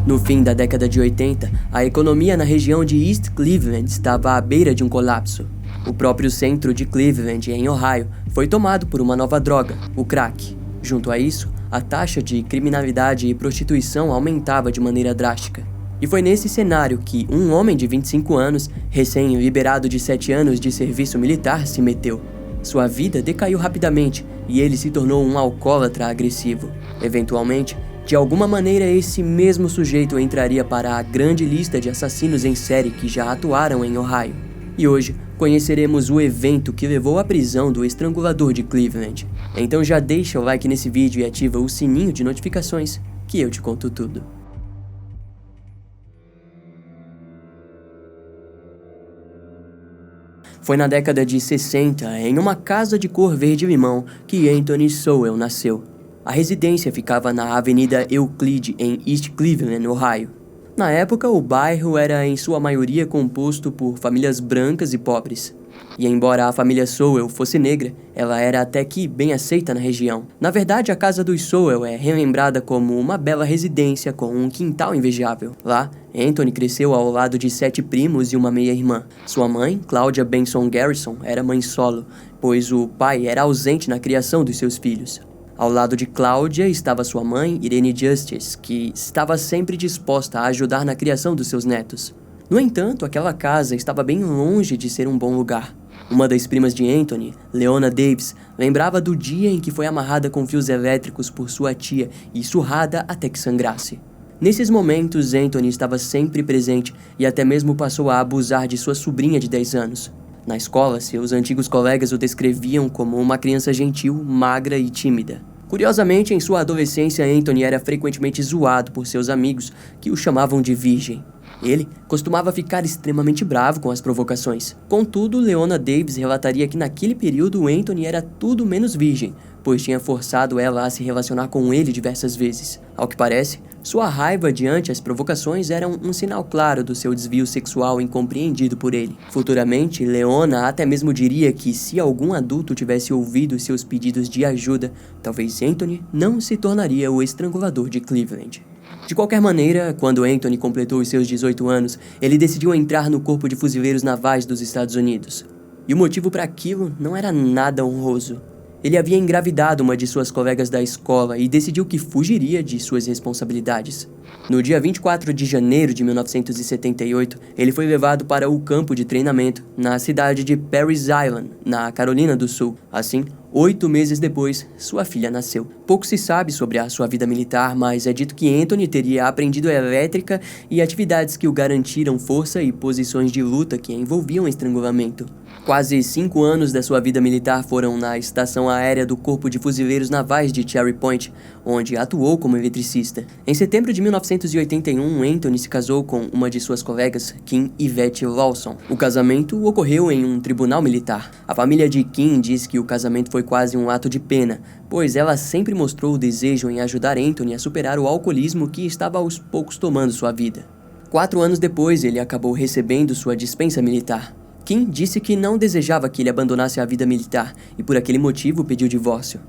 No fim da década de 80, a economia na região de East Cleveland estava à beira de um colapso. O próprio centro de Cleveland, em Ohio, foi tomado por uma nova droga, o crack. Junto a isso, a taxa de criminalidade e prostituição aumentava de maneira drástica. E foi nesse cenário que um homem de 25 anos, recém-liberado de 7 anos de serviço militar, se meteu. Sua vida decaiu rapidamente e ele se tornou um alcoólatra agressivo. Eventualmente, de alguma maneira esse mesmo sujeito entraria para a grande lista de assassinos em série que já atuaram em Ohio. E hoje conheceremos o evento que levou à prisão do estrangulador de Cleveland. Então já deixa o like nesse vídeo e ativa o sininho de notificações que eu te conto tudo. Foi na década de 60, em uma casa de cor verde-limão, que Anthony Sowell nasceu. A residência ficava na Avenida Euclid, em East Cleveland, Ohio. Na época, o bairro era em sua maioria composto por famílias brancas e pobres. E embora a família Sowell fosse negra, ela era até que bem aceita na região. Na verdade, a casa dos Sowell é relembrada como uma bela residência com um quintal invejável. Lá, Anthony cresceu ao lado de 7 primos e uma meia-irmã. Sua mãe, Claudia Benson Garrison, era mãe solo, pois o pai era ausente na criação dos seus filhos. Ao lado de Claudia estava sua mãe, Irene Justice, que estava sempre disposta a ajudar na criação dos seus netos. No entanto, aquela casa estava bem longe de ser um bom lugar. Uma das primas de Anthony, Leona Davis, lembrava do dia em que foi amarrada com fios elétricos por sua tia e surrada até que sangrasse. Nesses momentos, Anthony estava sempre presente e até mesmo passou a abusar de sua sobrinha de 10 anos. Na escola, seus antigos colegas o descreviam como uma criança gentil, magra e tímida. Curiosamente, em sua adolescência, Anthony era frequentemente zoado por seus amigos, que o chamavam de virgem. Ele costumava ficar extremamente bravo com as provocações. Contudo, Leona Davis relataria que naquele período Anthony era tudo menos virgem, pois tinha forçado ela a se relacionar com ele diversas vezes. Ao que parece, sua raiva diante as provocações era um sinal claro do seu desvio sexual incompreendido por ele. Futuramente, Leona até mesmo diria que se algum adulto tivesse ouvido seus pedidos de ajuda, talvez Anthony não se tornaria o estrangulador de Cleveland. De qualquer maneira, quando Anthony completou os seus 18 anos, ele decidiu entrar no Corpo de Fuzileiros Navais dos Estados Unidos. E o motivo para aquilo não era nada honroso. Ele havia engravidado uma de suas colegas da escola e decidiu que fugiria de suas responsabilidades. No dia 24 de janeiro de 1978, ele foi levado para o campo de treinamento na cidade de Parris Island, na Carolina do Sul. Assim, 8 meses depois, sua filha nasceu. Pouco se sabe sobre a sua vida militar, mas é dito que Anthony teria aprendido elétrica e atividades que o garantiram força e posições de luta que envolviam estrangulamento. Quase 5 anos da sua vida militar foram na Estação Aérea do Corpo de Fuzileiros Navais de Cherry Point, onde atuou como eletricista. Em setembro de 1981, Anthony se casou com uma de suas colegas, Kim Yvette Lawson. O casamento ocorreu em um tribunal militar. A família de Kim diz que o casamento foi quase um ato de pena, pois ela sempre mostrou o desejo em ajudar Anthony a superar o alcoolismo que estava aos poucos tomando sua vida. 4 anos depois, ele acabou recebendo sua dispensa militar. Kim disse que não desejava que ele abandonasse a vida militar e por aquele motivo pediu divórcio.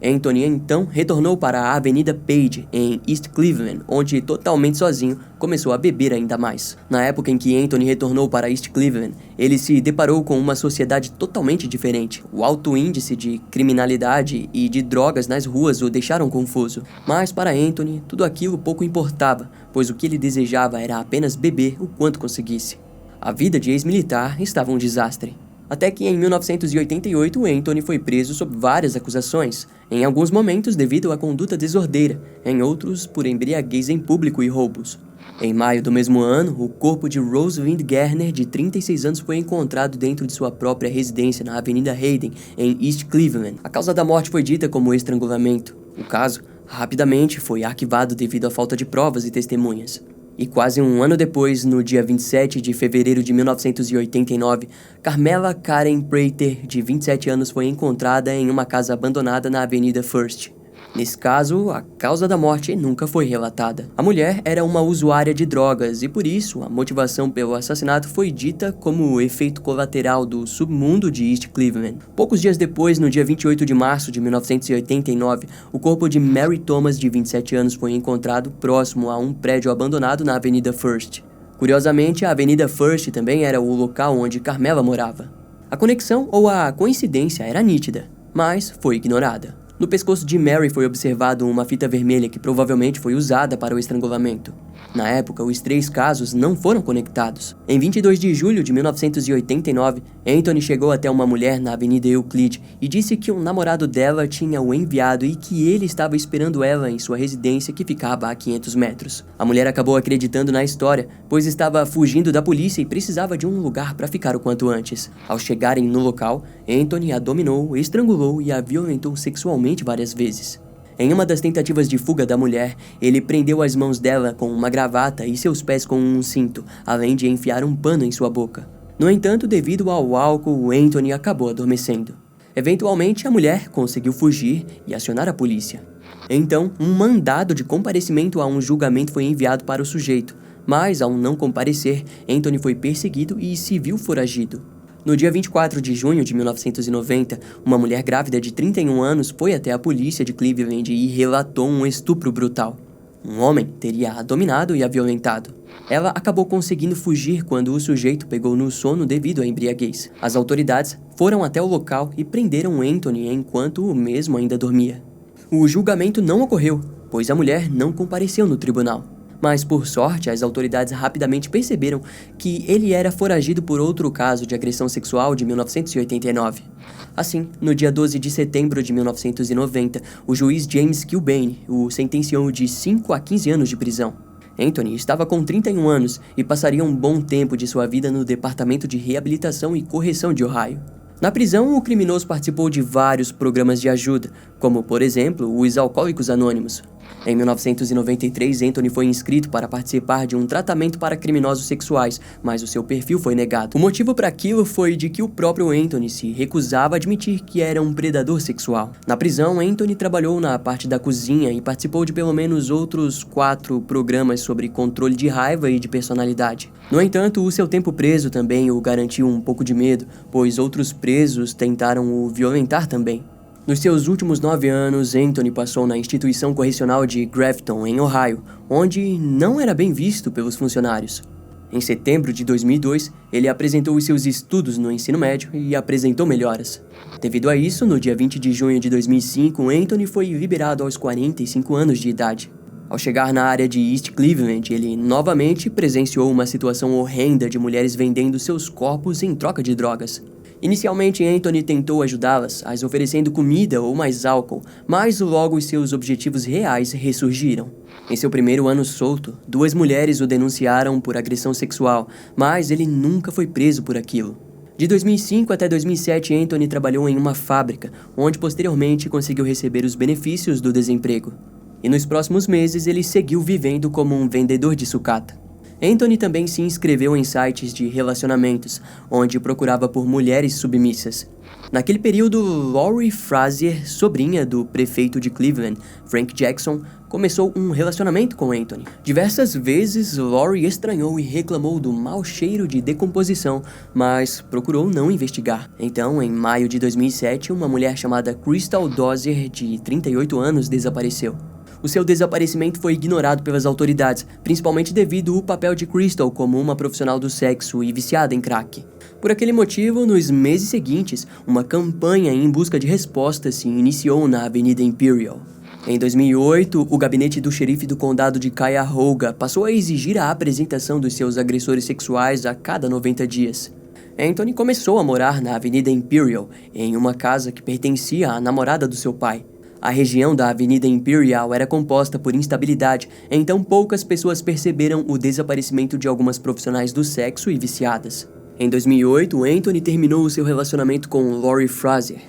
Anthony então retornou para a Avenida Page, em East Cleveland, onde totalmente sozinho começou a beber ainda mais. Na época em que Anthony retornou para East Cleveland, ele se deparou com uma sociedade totalmente diferente. O alto índice de criminalidade e de drogas nas ruas o deixaram confuso. Mas para Anthony, tudo aquilo pouco importava, pois o que ele desejava era apenas beber o quanto conseguisse. A vida de ex-militar estava um desastre. Até que em 1988, Anthony foi preso sob várias acusações, em alguns momentos devido à conduta desordeira, em outros por embriaguez em público e roubos. Em maio do mesmo ano, o corpo de Rosalind Garner, de 36 anos, foi encontrado dentro de sua própria residência na Avenida Hayden, em East Cleveland. A causa da morte foi dita como estrangulamento. O caso, rapidamente, foi arquivado devido à falta de provas e testemunhas. E quase um ano depois, no dia 27 de fevereiro de 1989, Carmela Karen Prater, de 27 anos, foi encontrada em uma casa abandonada na Avenida First. Nesse caso, a causa da morte nunca foi relatada. A mulher era uma usuária de drogas e, por isso, a motivação pelo assassinato foi dita como o efeito colateral do submundo de East Cleveland. Poucos dias depois, no dia 28 de março de 1989, o corpo de Mary Thomas, de 27 anos, foi encontrado próximo a um prédio abandonado na Avenida First. Curiosamente, a Avenida First também era o local onde Carmela morava. A conexão ou a coincidência era nítida, mas foi ignorada. No pescoço de Mary foi observado uma fita vermelha que provavelmente foi usada para o estrangulamento. Na época, os 3 casos não foram conectados. Em 22 de julho de 1989, Anthony chegou até uma mulher na Avenida Euclid e disse que um namorado dela tinha o enviado e que ele estava esperando ela em sua residência que ficava a 500 metros. A mulher acabou acreditando na história, pois estava fugindo da polícia e precisava de um lugar para ficar o quanto antes. Ao chegarem no local, Anthony a dominou, estrangulou e a violentou sexualmente várias vezes. Em uma das tentativas de fuga da mulher, ele prendeu as mãos dela com uma gravata e seus pés com um cinto, além de enfiar um pano em sua boca. No entanto, devido ao álcool, Anthony acabou adormecendo. Eventualmente, a mulher conseguiu fugir e acionar a polícia. Então, um mandado de comparecimento a um julgamento foi enviado para o sujeito, mas ao não comparecer, Anthony foi perseguido e se viu foragido. No dia 24 de junho de 1990, uma mulher grávida de 31 anos foi até a polícia de Cleveland e relatou um estupro brutal. Um homem teria a dominado e a violentado. Ela acabou conseguindo fugir quando o sujeito pegou no sono devido à embriaguez. As autoridades foram até o local e prenderam Anthony enquanto o mesmo ainda dormia. O julgamento não ocorreu, pois a mulher não compareceu no tribunal. Mas, por sorte, as autoridades rapidamente perceberam que ele era foragido por outro caso de agressão sexual de 1989. Assim, no dia 12 de setembro de 1990, o juiz James Kilbane o sentenciou de 5 a 15 anos de prisão. Anthony estava com 31 anos e passaria um bom tempo de sua vida no Departamento de Reabilitação e Correção de Ohio. Na prisão, o criminoso participou de vários programas de ajuda, como, por exemplo, os Alcoólicos Anônimos. Em 1993, Anthony foi inscrito para participar de um tratamento para criminosos sexuais, mas o seu perfil foi negado. O motivo para aquilo foi de que o próprio Anthony se recusava a admitir que era um predador sexual. Na prisão, Anthony trabalhou na parte da cozinha e participou de pelo menos outros 4 programas sobre controle de raiva e de personalidade. No entanto, o seu tempo preso também o garantiu um pouco de medo, pois outros presos tentaram o violentar também. Nos seus últimos 9 anos, Anthony passou na instituição correcional de Grafton, em Ohio, onde não era bem visto pelos funcionários. Em setembro de 2002, ele apresentou os seus estudos no ensino médio e apresentou melhoras. Devido a isso, no dia 20 de junho de 2005, Anthony foi liberado aos 45 anos de idade. Ao chegar na área de East Cleveland, ele novamente presenciou uma situação horrenda de mulheres vendendo seus corpos em troca de drogas. Inicialmente, Anthony tentou ajudá-las, as oferecendo comida ou mais álcool, mas logo os seus objetivos reais ressurgiram. Em seu primeiro ano solto, 2 mulheres o denunciaram por agressão sexual, mas ele nunca foi preso por aquilo. De 2005 até 2007, Anthony trabalhou em uma fábrica, onde posteriormente conseguiu receber os benefícios do desemprego. E nos próximos meses, ele seguiu vivendo como um vendedor de sucata. Anthony também se inscreveu em sites de relacionamentos, onde procurava por mulheres submissas. Naquele período, Lori Frazier, sobrinha do prefeito de Cleveland, Frank Jackson, começou um relacionamento com Anthony. Diversas vezes, Lori estranhou e reclamou do mau cheiro de decomposição, mas procurou não investigar. Então, em maio de 2007, uma mulher chamada Crystal Dozier, de 38 anos, desapareceu. O seu desaparecimento foi ignorado pelas autoridades, principalmente devido ao papel de Crystal como uma profissional do sexo e viciada em crack. Por aquele motivo, nos meses seguintes, uma campanha em busca de respostas se iniciou na Avenida Imperial. Em 2008, o gabinete do xerife do condado de Cuyahoga passou a exigir a apresentação dos seus agressores sexuais a cada 90 dias. Anthony começou a morar na Avenida Imperial, em uma casa que pertencia à namorada do seu pai. A região da Avenida Imperial era composta por instabilidade, então poucas pessoas perceberam o desaparecimento de algumas profissionais do sexo e viciadas. Em 2008, Anthony terminou o seu relacionamento com Lori Frazier.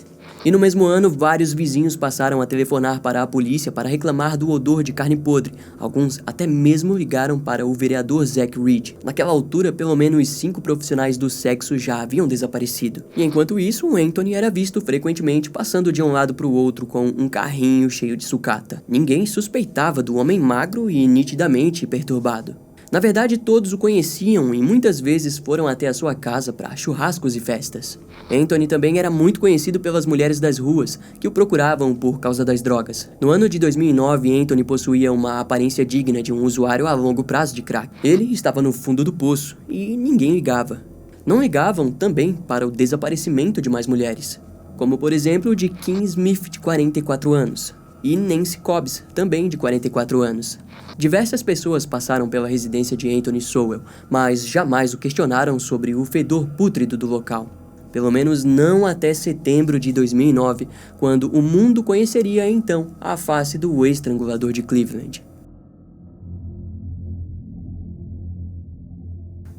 E no mesmo ano, vários vizinhos passaram a telefonar para a polícia para reclamar do odor de carne podre. Alguns até mesmo ligaram para o vereador Zach Reed. Naquela altura, pelo menos 5 profissionais do sexo já haviam desaparecido. E enquanto isso, o Anthony era visto frequentemente passando de um lado para o outro com um carrinho cheio de sucata. Ninguém suspeitava do homem magro e nitidamente perturbado. Na verdade, todos o conheciam e muitas vezes foram até a sua casa para churrascos e festas. Anthony também era muito conhecido pelas mulheres das ruas, que o procuravam por causa das drogas. No ano de 2009, Anthony possuía uma aparência digna de um usuário a longo prazo de crack. Ele estava no fundo do poço e ninguém ligava. Não ligavam também para o desaparecimento de mais mulheres, como por exemplo de Kim Smith, de 44 anos. E Nancy Cobbs, também de 44 anos. Diversas pessoas passaram pela residência de Anthony Sowell, mas jamais o questionaram sobre o fedor pútrido do local. Pelo menos não até setembro de 2009, quando o mundo conheceria então a face do estrangulador de Cleveland.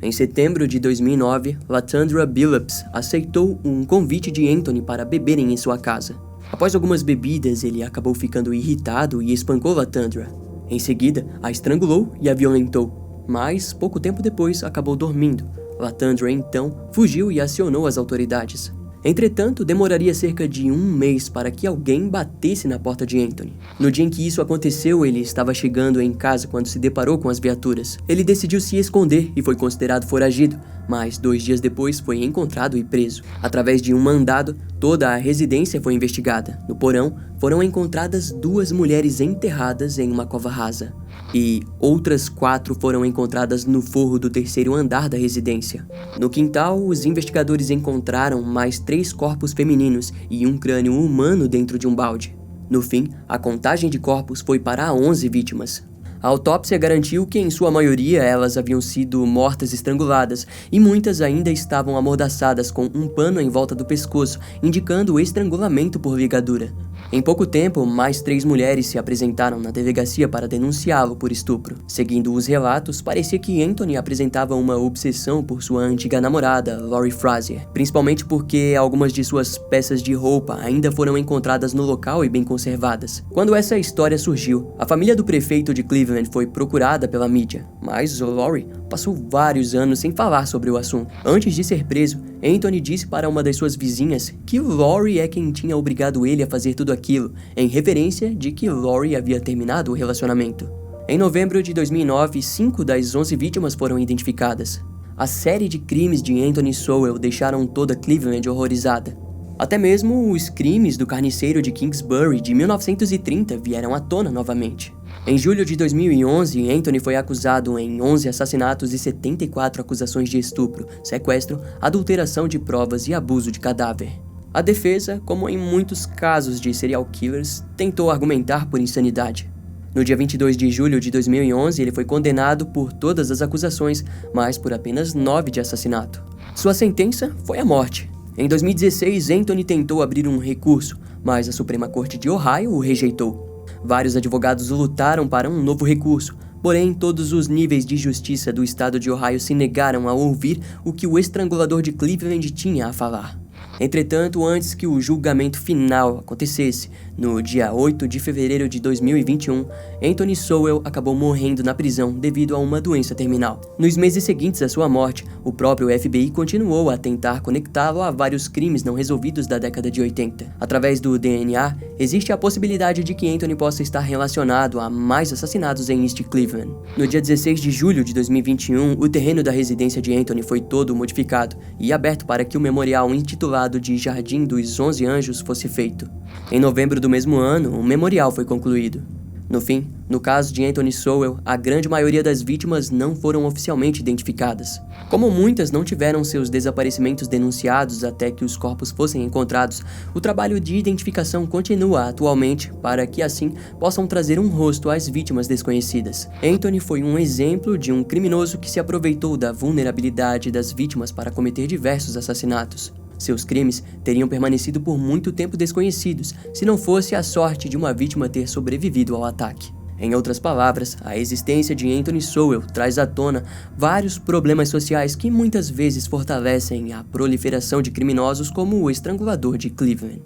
Em setembro de 2009, Latundra Billups aceitou um convite de Anthony para beberem em sua casa. Após algumas bebidas, ele acabou ficando irritado e espancou Latundra. Em seguida, a estrangulou e a violentou, mas pouco tempo depois acabou dormindo. Latundra então fugiu e acionou as autoridades. Entretanto, demoraria cerca de 1 mês para que alguém batesse na porta de Anthony. No dia em que isso aconteceu, ele estava chegando em casa quando se deparou com as viaturas. Ele decidiu se esconder e foi considerado foragido, mas 2 dias depois foi encontrado e preso. Através de um mandado, toda a residência foi investigada. No porão, foram encontradas 2 mulheres enterradas em uma cova rasa. E outras 4 foram encontradas no forro do 3º andar da residência. No quintal, os investigadores encontraram mais 3 corpos femininos e um crânio humano dentro de um balde. No fim, a contagem de corpos foi para 11 vítimas. A autópsia garantiu que, em sua maioria, elas haviam sido mortas estranguladas e muitas ainda estavam amordaçadas com um pano em volta do pescoço, indicando o estrangulamento por ligadura. Em pouco tempo, mais 3 mulheres se apresentaram na delegacia para denunciá-lo por estupro. Seguindo os relatos, parecia que Anthony apresentava uma obsessão por sua antiga namorada, Lori Frazier, principalmente porque algumas de suas peças de roupa ainda foram encontradas no local e bem conservadas. Quando essa história surgiu, a família do prefeito de Cleveland foi procurada pela mídia, mas Lori passou vários anos sem falar sobre o assunto. Antes de ser preso, Anthony disse para uma das suas vizinhas que Lori é quem tinha obrigado ele a fazer tudo aquilo, em referência de que Lori havia terminado o relacionamento. Em novembro de 2009, 5 das 11 vítimas foram identificadas. A série de crimes de Anthony Sowell deixaram toda Cleveland horrorizada. Até mesmo os crimes do carniceiro de Kingsbury de 1930 vieram à tona novamente. Em julho de 2011, Anthony foi acusado em 11 assassinatos e 74 acusações de estupro, sequestro, adulteração de provas e abuso de cadáver. A defesa, como em muitos casos de serial killers, tentou argumentar por insanidade. No dia 22 de julho de 2011, ele foi condenado por todas as acusações, mas por apenas 9 de assassinato. Sua sentença foi a morte. Em 2016, Anthony tentou abrir um recurso, mas a Suprema Corte de Ohio o rejeitou. Vários advogados lutaram para um novo recurso, porém todos os níveis de justiça do estado de Ohio se negaram a ouvir o que o estrangulador de Cleveland tinha a falar. Entretanto, antes que o julgamento final acontecesse, no dia 8 de fevereiro de 2021, Anthony Sowell acabou morrendo na prisão devido a uma doença terminal. Nos meses seguintes à sua morte, o próprio FBI continuou a tentar conectá-lo a vários crimes não resolvidos da década de 80. Através do DNA, existe a possibilidade de que Anthony possa estar relacionado a mais assassinatos em East Cleveland. No dia 16 de julho de 2021, o terreno da residência de Anthony foi todo modificado e aberto para que o memorial intitulado de Jardim dos 11 Anjos fosse feito. Em novembro do mesmo ano, o memorial foi concluído. No fim, no caso de Anthony Sowell, a grande maioria das vítimas não foram oficialmente identificadas. Como muitas não tiveram seus desaparecimentos denunciados até que os corpos fossem encontrados, o trabalho de identificação continua atualmente para que assim possam trazer um rosto às vítimas desconhecidas. Anthony foi um exemplo de um criminoso que se aproveitou da vulnerabilidade das vítimas para cometer diversos assassinatos. Seus crimes teriam permanecido por muito tempo desconhecidos, se não fosse a sorte de uma vítima ter sobrevivido ao ataque. Em outras palavras, a existência de Anthony Sowell traz à tona vários problemas sociais que muitas vezes fortalecem a proliferação de criminosos como o estrangulador de Cleveland.